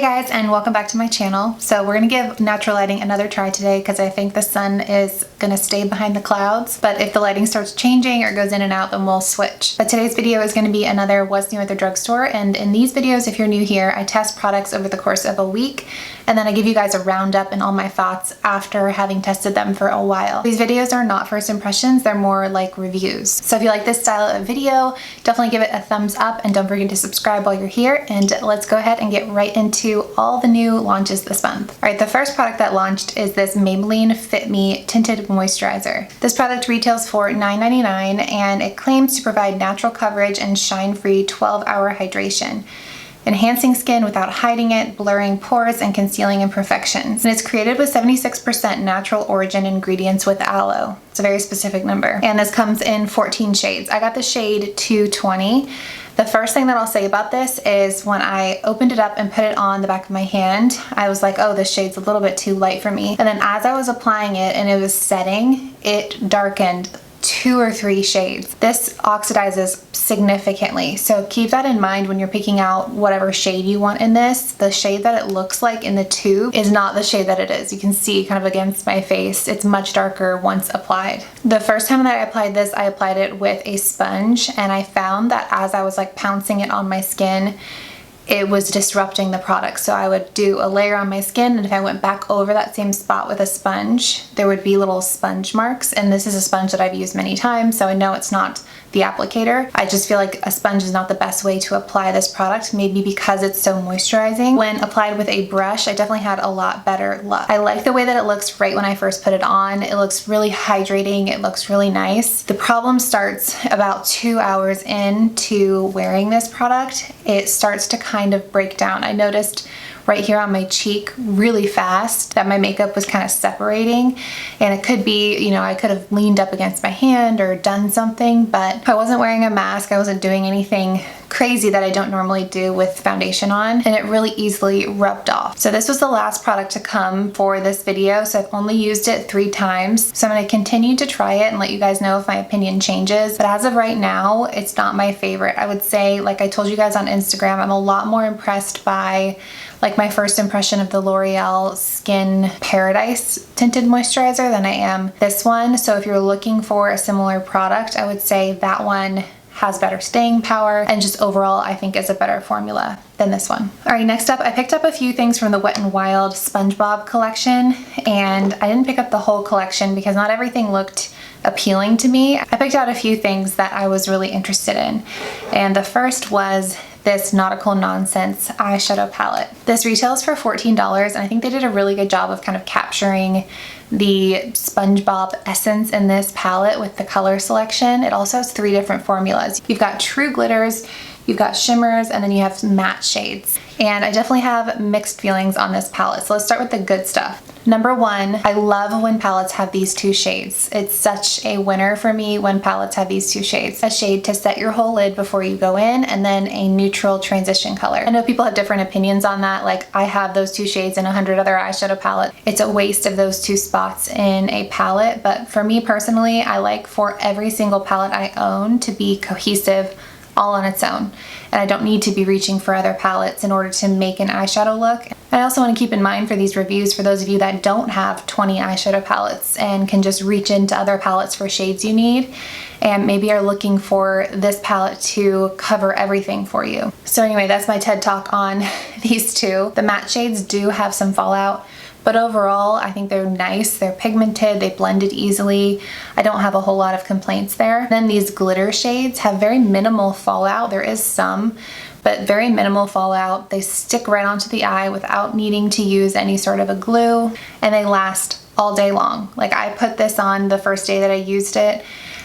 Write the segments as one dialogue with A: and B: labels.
A: guys, and welcome back to my channel. So we're gonna give natural lighting another try today because I think the sun is gonna stay behind the clouds, but if the lighting starts changing or goes in and out, then we'll switch. But today's video is gonna be another what's new at the drugstore, and in these videos, if you're new here, I test products over the course of a week, and then I give you guys a roundup and all my thoughts after having tested them for a while. These videos are not first impressions, they're more like reviews. So if you like this style of video, definitely give it a thumbs up and don't forget to subscribe while you're here, and let's go ahead and get right into all the new launches this month. All right, the first product that launched is this Maybelline Fit Me Tinted Moisturizer. This product retails for $9.99 and it claims to provide natural coverage and shine-free 12-hour hydration, enhancing skin without hiding it, blurring pores, and concealing imperfections. And it's created with 76% natural origin ingredients with aloe. It's a very specific number. And this comes in 14 shades. I got the shade 220. The first thing that I'll say about this is when I opened it up and put it on the back of my hand, I was like, oh, this shade's a little bit too light for me. And then as I was applying it and it was setting, it darkened 2 or 3 shades. This oxidizes significantly, so keep that in mind when you're picking out whatever shade you want in this. The shade that it looks like in the tube is not the shade that it is. You can see kind of against my face, it's much darker once applied. The first time that I applied this, I applied it with a sponge, and I found that as I was like pouncing it on my skin, it was disrupting the product. So I would do a layer on my skin, and if I went back over that same spot with a sponge, there would be little sponge marks. And this is a sponge that I've used many times, so I know it's not the applicator. I just feel like a sponge is not the best way to apply this product, maybe because it's so moisturizing. When applied with a brush, I definitely had a lot better luck. I like the way that it looks right when I first put it on. It looks really hydrating, it looks really nice. The problem starts about 2 hours into wearing this product. It starts to kind of break down. I noticed right here on my cheek really fast that my makeup was kind of separating, and it could be, you know, I could have leaned up against my hand or done something, but I wasn't wearing a mask, I wasn't doing anything crazy that I don't normally do with foundation on, and it really easily rubbed off. So this was the last product to come for this video, so I've only used it 3 times. So I'm going to continue to try it and let you guys know if my opinion changes, but as of right now, it's not my favorite. I would say, like I told you guys on Instagram, I'm a lot more impressed by like my first impression of the L'Oreal Skin Paradise Tinted Moisturizer than I am this one. So if you're looking for a similar product, I would say that one has better staying power, and just overall I think is a better formula than this one. Alright, next up, I picked up a few things from the Wet n Wild SpongeBob collection, and I didn't pick up the whole collection because not everything looked appealing to me. I picked out a few things that I was really interested in, and the first was this Nautical Nonsense eyeshadow palette. This retails for $14, and I think they did a really good job of kind of capturing the SpongeBob essence in this palette with the color selection. It also has 3 different formulas. You've got true glitters, you've got shimmers, and then you have matte shades. And I definitely have mixed feelings on this palette. So let's start with the good stuff. Number 1, I love when palettes have these 2 shades. It's such a winner for me when palettes have these 2 shades. A shade to set your whole lid before you go in, and then a neutral transition color. I know people have different opinions on that. Like, I have those 2 shades in 100 other eyeshadow palettes. It's a waste of those 2 spots in a palette, but for me personally, I like for every single palette I own to be cohesive all on its own, and I don't need to be reaching for other palettes in order to make an eyeshadow look. I also want to keep in mind for these reviews, for those of you that don't have 20 eyeshadow palettes and can just reach into other palettes for shades you need, and maybe are looking for this palette to cover everything for you. So anyway, that's my TED Talk on these 2. The matte shades do have some fallout, but overall, I think they're nice. They're pigmented, they blended easily. I don't have a whole lot of complaints there. Then these glitter shades have very minimal fallout. There is some, but very minimal fallout. They stick right onto the eye without needing to use any sort of a glue, and they last all day long. Like, I put this on the first day that I used it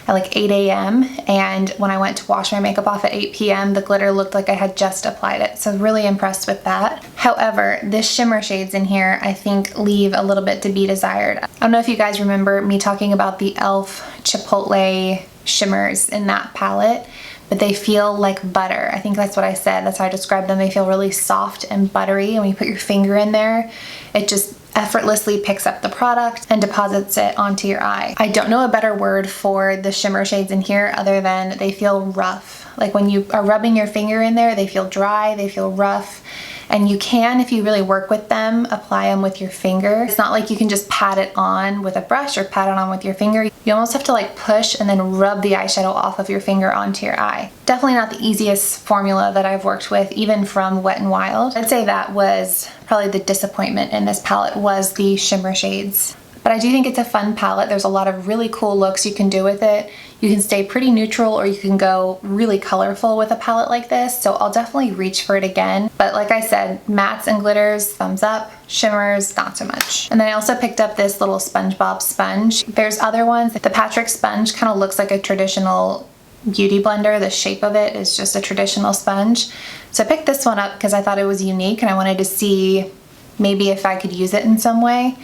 A: at like 8 a.m. and when I went to wash my makeup off at 8 p.m. the glitter looked like I had just applied it, so really impressed with that. However, the shimmer shades in here I think leave a little bit to be desired. I don't know if you guys remember me talking about the e.l.f. Chipotle shimmers in that palette, but they feel like butter. I think that's what I said, that's how I described them. They feel really soft and buttery, and when you put your finger in there, it just effortlessly picks up the product and deposits it onto your eye. I don't know a better word for the shimmer shades in here other than they feel rough. Like when you are rubbing your finger in there, they feel dry, they feel rough, And you can, if you really work with them, apply them with your finger. It's not like you can just pat it on with a brush or pat it on with your finger. You almost have to like push and then rub the eyeshadow off of your finger onto your eye. Definitely not the easiest formula that I've worked with, even from Wet n Wild. I'd say that was probably the disappointment in this palette, was the shimmer shades. But I do think it's a fun palette. There's a lot of really cool looks you can do with it. You can stay pretty neutral, or you can go really colorful with a palette like this. So I'll definitely reach for it again. But like I said, mattes and glitters, thumbs up. Shimmers, not so much. And then I also picked up this little SpongeBob sponge. There's other ones. The Patrick sponge kind of looks like a traditional beauty blender. The shape of it is just a traditional sponge. So I picked this one up because I thought it was unique and I wanted to see maybe if I could use it in some way.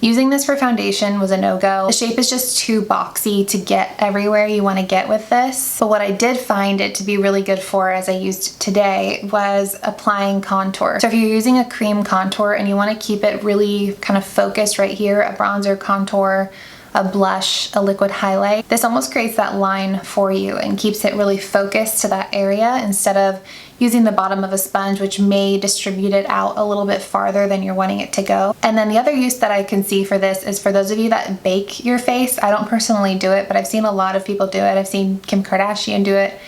A: Using this for foundation was a no-go. The shape is just too boxy to get everywhere you want to get with this. But what I did find it to be really good for, as I used today, was applying contour. So if you're using a cream contour and you want to keep it really kind of focused right here, a bronzer contour, a blush, a liquid highlight, this almost creates that line for you and keeps it really focused to that area instead of using the bottom of a sponge, which may distribute it out a little bit farther than you're wanting it to go. And then the other use that I can see for this is for those of you that bake your face. I don't personally do it, but I've seen a lot of people do it. I've seen Kim Kardashian do it,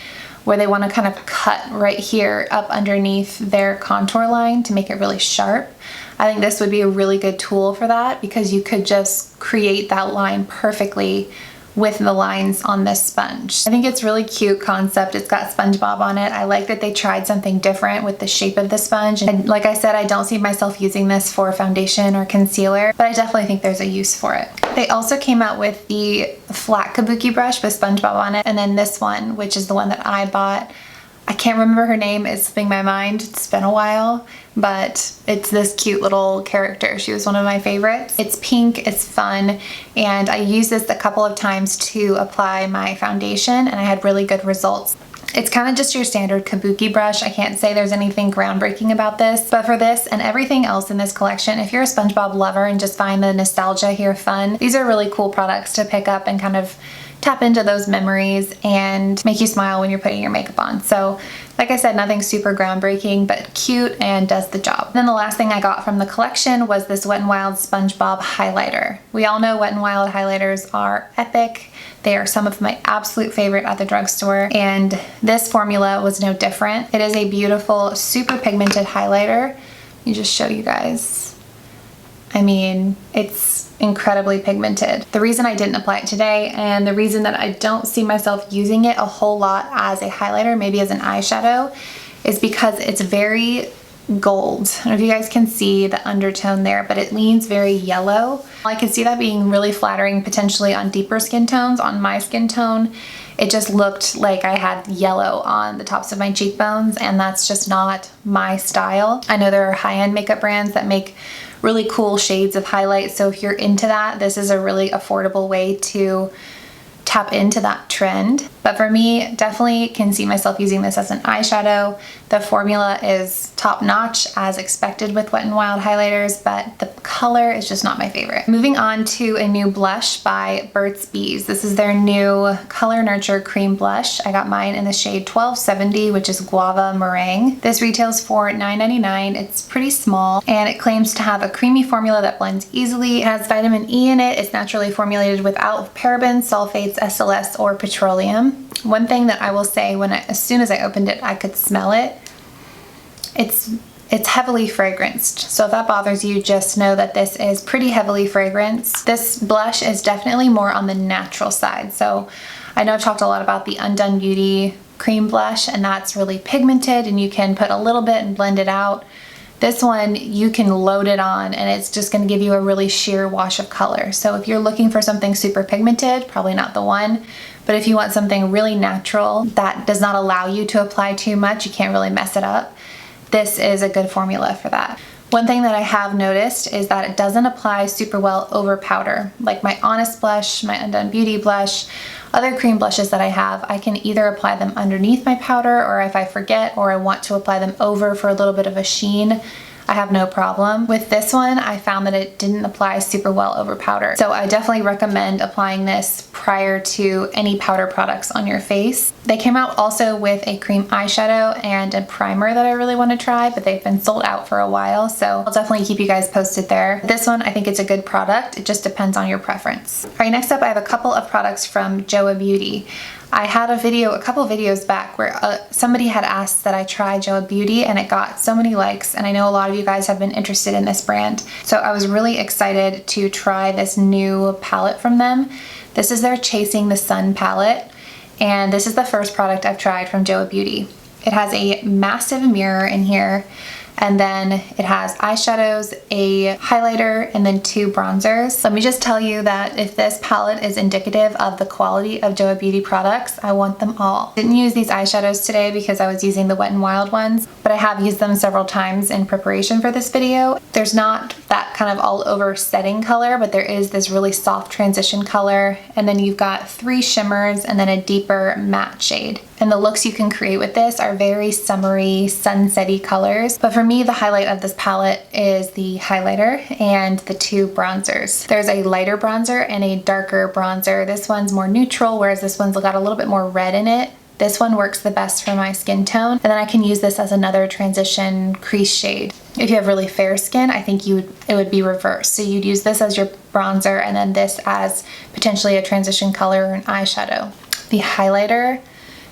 A: where they want to kind of cut right here up underneath their contour line to make it really sharp. I think this would be a really good tool for that, because you could just create that line perfectly with the lines on this sponge. I think it's really cute concept. It's got SpongeBob on it. I like that they tried something different with the shape of the sponge. And like I said, I don't see myself using this for foundation or concealer, but I definitely think there's a use for it. They also came out with the flat Kabuki brush with SpongeBob on it, and then this one, which is the one that I bought. I can't remember her name, it's slipping my mind. It's been a while, but it's this cute little character. She was one of my favorites. It's pink, it's fun, and I used this a couple of times to apply my foundation, and I had really good results. It's kind of just your standard Kabuki brush. I can't say there's anything groundbreaking about this, but for this and everything else in this collection, if you're a SpongeBob lover and just find the nostalgia here fun, these are really cool products to pick up and kind of tap into those memories and make you smile when you're putting your makeup on. So like I said, nothing super groundbreaking, but cute and does the job. Then the last thing I got from the collection was this Wet n Wild SpongeBob Highlighter. We all know Wet n Wild highlighters are epic. They are some of my absolute favorite at the drugstore, and this formula was no different. It is a beautiful, super pigmented highlighter. Let me just show you guys. I mean, it's incredibly pigmented. The reason I didn't apply it today, and the reason that I don't see myself using it a whole lot as a highlighter, maybe as an eyeshadow, is because it's very gold. I don't know if you guys can see the undertone there, but it leans very yellow. I could see that being really flattering potentially on deeper skin tones. On my skin tone, it just looked like I had yellow on the tops of my cheekbones, and that's just not my style. I know there are high-end makeup brands that make really cool shades of highlight, so if you're into that, this is a really affordable way to tap into that trend. But for me, definitely can see myself using this as an eyeshadow. The formula is top notch as expected with Wet n Wild highlighters, but the color is just not my favorite. Moving on to a new blush by Burt's Bees. This is their new Color Nurture Cream Blush. I got mine in the shade 1270, which is Guava Meringue. This retails for $9.99. It's pretty small, and it claims to have a creamy formula that blends easily. It has vitamin E in it. It's naturally formulated without parabens, sulfates, SLS, or petroleum. One thing that I will say, as soon as I opened it, I could smell it. It's heavily fragranced. So if that bothers you, just know that this is pretty heavily fragranced. This blush is definitely more on the natural side. So I know I've talked a lot about the Undone Beauty cream blush, and that's really pigmented and you can put a little bit and blend it out. This one, you can load it on and it's just gonna give you a really sheer wash of color. So if you're looking for something super pigmented, probably not the one. But if you want something really natural that does not allow you to apply too much, you can't really mess it up, this is a good formula for that. One thing that I have noticed is that it doesn't apply super well over powder. Like my Honest blush, my Undone Beauty blush, other cream blushes that I have, I can either apply them underneath my powder, or if I forget or I want to apply them over for a little bit of a sheen, I have no problem. With this one, I found that it didn't apply super well over powder. So I definitely recommend applying this prior to any powder products on your face. They came out also with a cream eyeshadow and a primer that I really want to try, but they've been sold out for a while, so I'll definitely keep you guys posted there. This one, I think it's a good product. It just depends on your preference. All right, next up I have a couple of products from Joah Beauty. I had a couple videos back where somebody had asked that I try Joah Beauty, and it got so many likes, and I know a lot of you guys have been interested in this brand. So I was really excited to try this new palette from them. This is their Chasing the Sun palette, and this is the first product I've tried from Joah Beauty. It has a massive mirror in here, and then it has eyeshadows, a highlighter, and then 2 bronzers. Let me just tell you that if this palette is indicative of the quality of Joah Beauty products, I want them all. Didn't use these eyeshadows today because I was using the Wet n Wild ones, but I have used them several times in preparation for this video. There's not that kind of all over setting color, but there is this really soft transition color, and then you've got 3 shimmers and then a deeper matte shade. And the looks you can create with this are very summery, sunsetty colors. But for me, the highlight of this palette is the highlighter and the 2 bronzers. There's a lighter bronzer and a darker bronzer. This one's more neutral, whereas this one's got a little bit more red in it. This one works the best for my skin tone, and then I can use this as another transition crease shade. If you have really fair skin, I think it would be reversed. So you'd use this as your bronzer and then this as potentially a transition color or an eyeshadow. The highlighter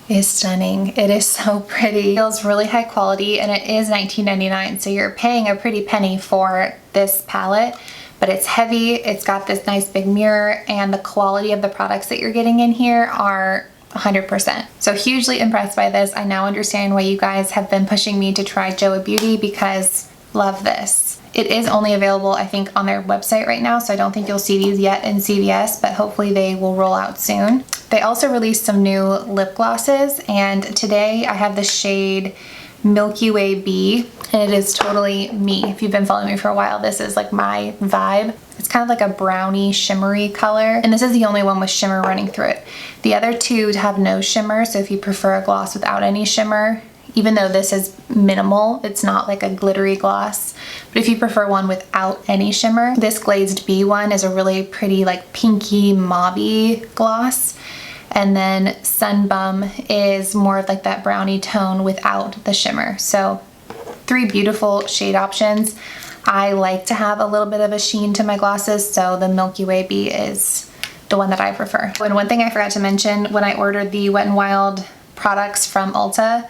A: is stunning. It is so pretty. It feels really high quality, and it is $19.99, so you're paying a pretty penny for this palette, but it's heavy, it's got this nice big mirror, and the quality of the products that you're getting in here are 100%. So hugely impressed by this. I now understand why you guys have been pushing me to try Joah Beauty, because love this. It is only available, I think, on their website right now, so I don't think you'll see these yet in CVS, but hopefully they will roll out soon. They also released some new lip glosses, and today I have the shade Milky Way Bee, and it is totally me. If you've been following me for a while, this is like my vibe. It's kind of like a browny shimmery color, and this is the only one with shimmer running through it. The other 2 have no shimmer, so if you prefer a gloss without any shimmer, even though this is minimal, it's not like a glittery gloss, but if you prefer one without any shimmer, this Glazed Bee one is a really pretty like pinky mauvey gloss. And then Sunbum is more of like that brownie tone without the shimmer. So 3 beautiful shade options. I like to have a little bit of a sheen to my glosses, so the Milky Way Bee is the one that I prefer. And one thing I forgot to mention, when I ordered the Wet n Wild products from Ulta,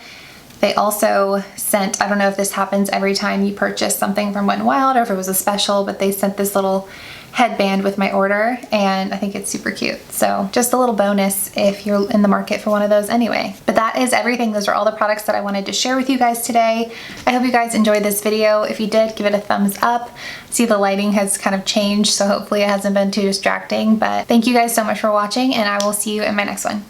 A: they also sent, I don't know if this happens every time you purchase something from Wet n Wild or if it was a special, but they sent this little headband with my order, and I think it's super cute. So just a little bonus if you're in the market for one of those anyway. But that is everything. Those are all the products that I wanted to share with you guys today. I hope you guys enjoyed this video. If you did, give it a thumbs up. See, the lighting has kind of changed, so hopefully it hasn't been too distracting, but thank you guys so much for watching, and I will see you in my next one.